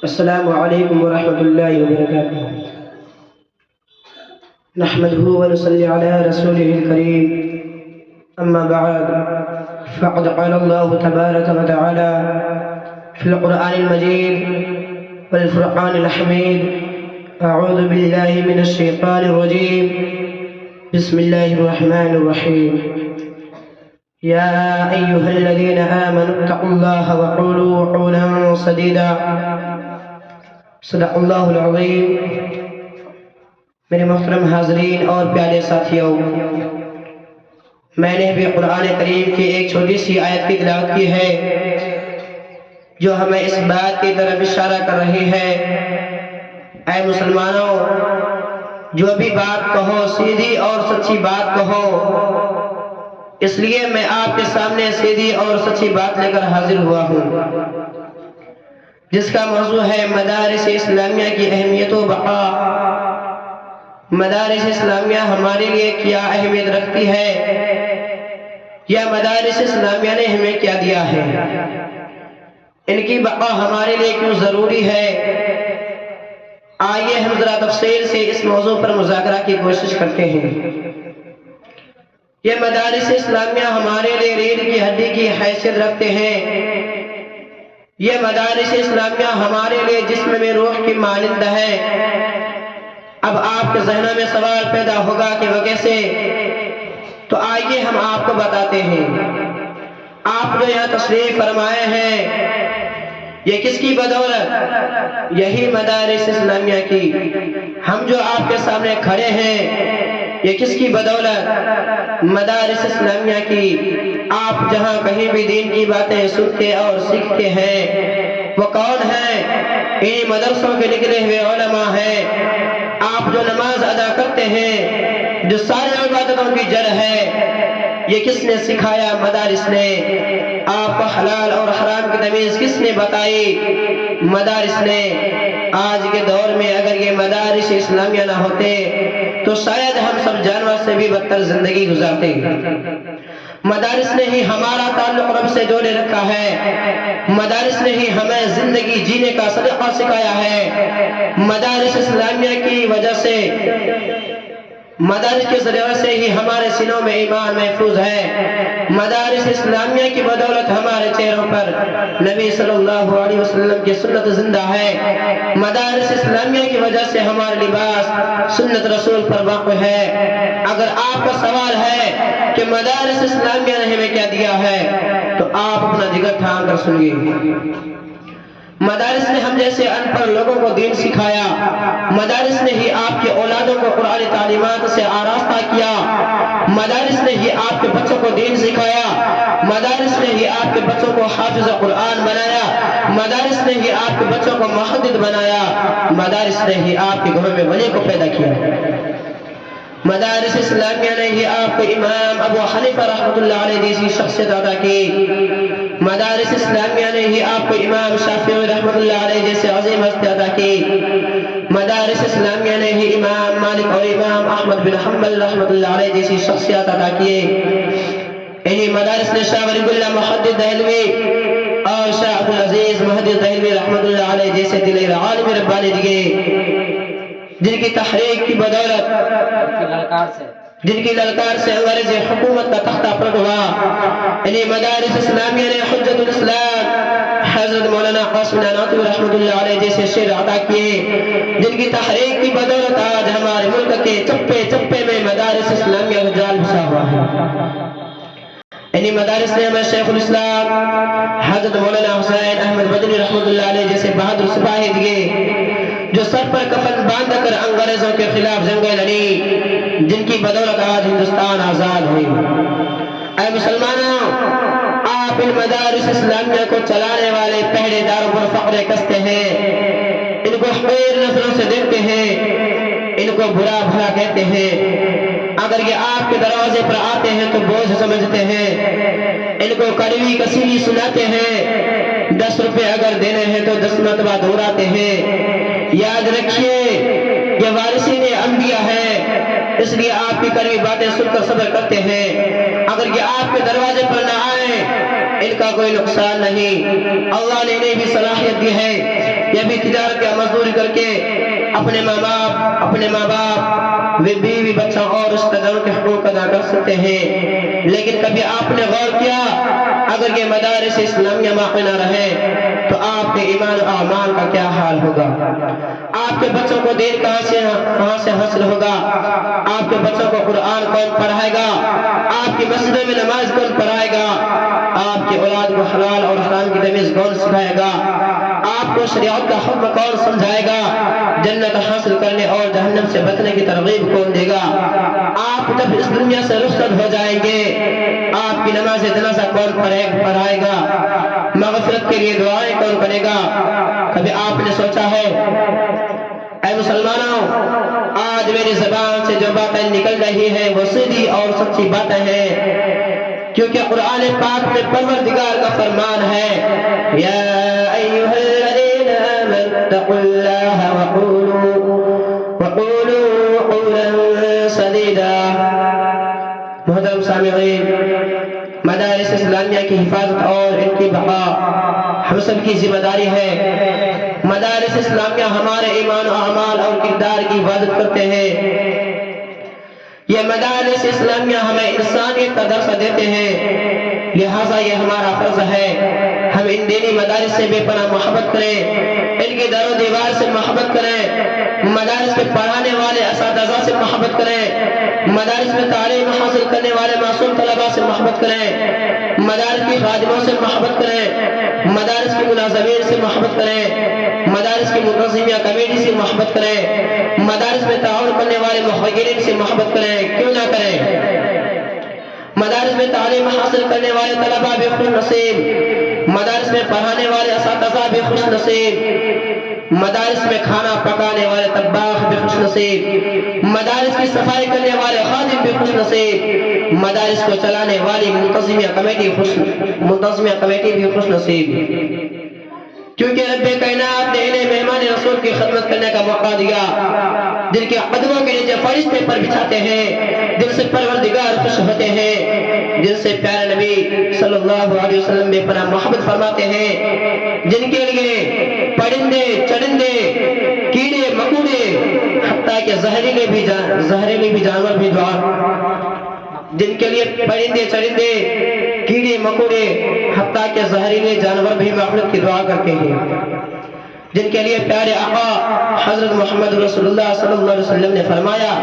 السلام علیکم ورحمۃ اللہ وبرکاتہ۔ نحمده ونصلي على رسوله الكريم، اما بعد فقد قال الله تبارك وتعالى في القرآن المجيد والفرقان الحميد: اعوذ باللہ من الشیطان الرجیم، بسم اللہ الرحمن الرحیم۔ یا ایہا الذین آمنوا اتقوا اللہ وقولوا قولا سدیدا، صدق اللہ العظیم۔ میرے محترم حاضرین اور پیارے ساتھیوں، میں نے بھی قرآن کریم کی ایک چھوٹی سی آیت کی تلاوت کی ہے جو ہمیں اس بات کی طرف اشارہ کر رہی ہے، اے مسلمانوں، جو بھی بات کہو سیدھی اور سچی بات کہو۔ اس لیے میں آپ کے سامنے سیدھی اور سچی بات لے کر حاضر ہوا ہوں، جس کا موضوع ہے مدارس اسلامیہ کی اہمیت و بقا۔ مدارس اسلامیہ ہمارے لیے کیا اہمیت رکھتی ہے، یا مدارس اسلامیہ نے ہمیں کیا دیا ہے، ان کی بقا ہمارے لیے کیوں ضروری ہے۔ آئیے ہم ذرا تفصیل سے اس موضوع پر مذاکرہ کی کوشش کرتے ہیں۔ یہ مدارس اسلامیہ ہمارے لیے ریڑھ کی ہڈی کی حیثیت رکھتے ہیں۔ یہ مدارس اسلامیہ ہمارے لیے جسم میں روح کی مانند ہے۔ اب آپ کے ذہنوں میں سوال پیدا ہوگا کہ وہ کیسے؟ تو آئیے ہم آپ کو بتاتے ہیں۔ آپ جو یہاں تشریف فرمائے ہیں، یہ کس کی بدولت؟ یہی مدارس اسلامیہ کی۔ ہم جو آپ کے سامنے کھڑے ہیں، یہ کس کی بدولت؟ مدارس اسلامیہ کی۔ آپ جہاں کہیں بھی دین کی باتیں سنتے اور سیکھتے ہیں، وہ کون ہیں؟ ان مدرسوں کے نکلے ہوئے علماء ہیں۔ آپ جو نماز ادا کرتے ہیں، جو ساری عبادتوں کی جڑ ہے، یہ کس نے سکھایا؟ مدارس نے۔ آپ کو حلال اور حرام کی تمیز کس نے بتائی؟ مدارس نے۔ آج کے دور میں اگر یہ مدارس اسلامیہ نہ ہوتے تو شاید ہم سب جانور سے بھی بدتر زندگی گزارتے۔ مدارس نے ہی ہمارا تعلق رب سے جوڑے رکھا ہے۔ مدارس نے ہی ہمیں زندگی جینے کا طریقہ سکھایا ہے۔ مدارس اسلامیہ کی وجہ سے، مدارس کے ذریعے سے ہی ہمارے سینوں میں ایمان محفوظ ہے۔ مدارس اسلامیہ کی بدولت ہمارے چہروں پر نبی صلی اللہ علیہ وسلم کی سنت زندہ ہے۔ مدارس اسلامیہ کی وجہ سے ہمارا لباس سنت رسول پر واقع ہے۔ اگر آپ کا سوال ہے کہ مدارس اسلامیہ نے ہمیں کیا دیا ہے، تو آپ اپنا جگر تھام کر سنیے۔ مدارس نے ہم جیسے ان پڑھ لوگوں کو دین سکھایا۔ مدارس نے ہی آپ کے اولادوں کو قرآن تعلیمات سے آراستہ کیا۔ مدارس نے ہی آپ کے بچوں کو دین سکھایا۔ مدارس نے ہی آپ کے بچوں کو حافظ قرآن بنایا۔ مدارس نے ہی آپ کے بچوں کو محدث بنایا۔ مدارس نے ہی آپ کے گھروں میں ولی کو پیدا کیا۔ مدارس اسلامیہ نے ہی آپ کو امام ابو حنیفہ رحمۃ اللہ علیہ جیسی شخصیت عطا کی۔ مدارس اسلامیہ نے ہی آپ کو امام شافعی رحمۃ اللہ علیہ جیسے عظیم ہستی عطا کی۔ مدارس اسلامیہ نے ہی امام مالک اور امام احمد بن حنبل رحمۃ اللہ علیہ جیسی شخصیت عطا کیے۔ انہی مدارس نے شاہ ولی اللہ محدث دہلوی اور شاہ عبدالعزیز محدث دہلوی رحمۃ اللہ علیہ جیسے دلیر عالم ربانی دیے، جن کی تحریک کی بدولت، جن کی للکار سے انگریزی حکومت کا تختہ پلٹ ہوا۔ انہی مدارس اسلامیہ نے حجت الاسلام حضرت مولانا قاسم نانوتوی رحمۃ اللہ علیہ جیسے شعر عطا کیے، جن کی تحریک کی بدولت آج ہمارے ملک کے چپے چپے میں مدارس اسلامیہ کا جال بچھا ہوا ہے۔ انہی مدارس نے ہمیں شیخ الاسلام حضرت مولانا حسین احمد مدنی رحمۃ اللہ علیہ جیسے بہادر سپاہی دیے، جو سر پر کفن باندھ کر انگریزوں کے خلاف جنگیں لڑی، جن کی بدولت آج ہندوستان آزاد ہوئی۔ اے مسلمانوں، آپ ان مدارس اسلامیہ کو چلانے والے پہرے داروں پر فخر کستے ہیں، ان کو حقیر نظروں سے دیکھتے ہیں، ان کو برا بھلا کہتے ہیں۔ اگر یہ آپ کے دروازے پر آتے ہیں تو بوجھ سمجھتے ہیں، ان کو کڑوی کسیلی سناتے ہیں۔ 10 روپے اگر دینے ہیں تو 10 مرتبہ دوہراتے ہیں۔ یاد رکھیے، یہ وارثین انبیاء ہے، اس لیے آپ کی کڑوی باتیں سن کر صبر کرتے ہیں۔ اگر یہ آپ کے دروازے پر نہ آئیں، ان کا کوئی نقصان نہیں۔ اللہ نے انہیں بھی صلاحیت دی ہے، یہ بھی تجارت یا مزدوری کر کے اپنے ماں باپ بیوی بچہ اور رشتہ داروں کے حقوق ادا کر سکتے ہیں، لیکن کبھی آپ نے غور کیا اگر یہ مدارس اسلامیہ باقی نہ رہے تو آپ کے ایمان و اعمال کا کیا حال ہوگا؟ آپ کے بچوں کو دین کہاں سے حاصل ہوگا؟ آپ کے بچوں کو قرآن کون پڑھائے گا؟ آپ کی مسجدوں میں نماز کون پڑھائے گا؟ آپ کی اولاد کو حلال اور حرام کی تمیز کون سکھائے گا؟ آپ کو شریعت کا حکم کون سمجھائے گا؟ جنت حاصل کرنے اور جہنم سے بچنے کی ترغیب کون دے گا؟ آپ جب اس دنیا سے رخصت ہو جائیں گے آپ کی نماز جنازہ کون پڑھائے گا؟ مغفرت کے لیے دعائیں کون کرے گا؟ کبھی آپ نے سوچا ہے اے مسلمانوں، آج میری زبان سے جو باتیں نکل رہی ہیں وہ سیدھی اور سچی باتیں ہیں، کیونکہ قرآن پاک میں پروردگار کا فرمان ہے یا ایھا الذین آمنوا اتقوا اللہ وقولوا قولا سدیدا۔ محترم سامعین، مدارس اسلامیہ کی حفاظت اور ان کی بقا ہم سب کی ذمہ داری ہے۔ مدارس اسلامیہ ہمارے ایمان و اعمال اور کردار کی حفاظت کرتے ہیں۔ یہ مدارس اسلامیہ ہمیں انسانیت کا درس دیتے ہیں، لہٰذا یہ ہمارا فرض ہے ہم ان دینی مدارس سے بے پناہ محبت کریں، ان کی در و دیوار سے محبت کریں، مدارس کے پڑھانے والے اساتذہ سے محبت کریں، مدارس میں تعلیم حاصل کرنے والے معصوم طلباء سے محبت کریں، مدارس کی خادموں سے محبت کریں، مدارس کی ملازمین سے محبت کریں، مدارس کی منتظمیہ کمیٹی سے محبت کریں، مدارس میں تعاون کرنے والے محققین سے محبت کریں، کیوں نہ کریں؟ مدارس میں تعلیم حاصل کرنے والے طلباء بھی خوش نصیب، مدارس میں پڑھانے والے اساتذہ بھی خوش نصیب، مدارس میں کھانا پکانے والے طباخ بھی خوش نصیب، مدارس کی صفائی کرنے والے خادم بھی خوش نصیب، مدارس کو چلانے والی منتظمیہ کمیٹی بھی خوش نصیب، کیونکہ رب کائنات نے انہیں مہمان رسول کی خدمت کرنے کا موقع دیا، جن کے قدموں کے نیچے فرشتے پر بچھاتے ہیں، جن سے پروردگار خوش ہوتے ہیں، جن سے پیارے نبی صلی اللہ علیہ وسلم بے پناہ محبت فرماتے ہیں، جن کے لیے پرندے چرندے کیڑے مکوڑے حتیٰ کہ زہریلے بھی جانور بھی دعا، جن کے لیے پرندے چرندے کیڑے مکوڑے حتیٰ کہ زہریلے جانور بھی مغفرت کی دعا کرتے ہیں، جن کے لیے پیارے آقا حضرت محمد رسول اللہ صلی اللہ علیہ وسلم نے فرمایا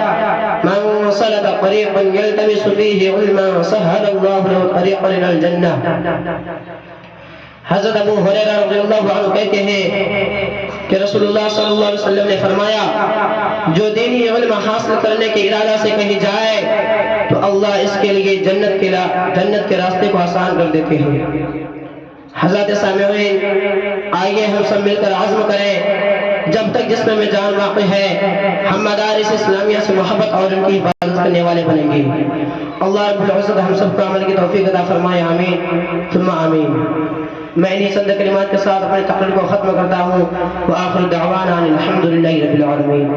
من سلک طریقا یلتمس فیہ علما سہل اللہ له طریقا الی الجنہ۔ حضرت ابو ہریرہ رضی اللہ عنہ کہتے ہیں کہ رسول اللہ صلی اللہ علیہ وسلم نے فرمایا جو دینی علم حاصل کرنے کے ارادہ سے کہیں جائے تو اللہ اس کے لیے جنت کے راستے کو آسان کر دیتے ہیں۔ حضرات سامعین، آئیے ہم سب مل کر عزم کریں جب تک جسم میں جان باقی ہے ہم مدارس اسلامیہ سے محبت اور ان کی حفاظت کرنے والے بنیں گے۔ اللہ رب العزت ہم سب کو عمل کی توفیق عطا فرمائے، آمین ثم آمین۔ میں انہی چند کلمات کے ساتھ اپنے تقریر کو ختم کرتا ہوں۔ وآخر دعوانا الحمدللہ رب العالمین۔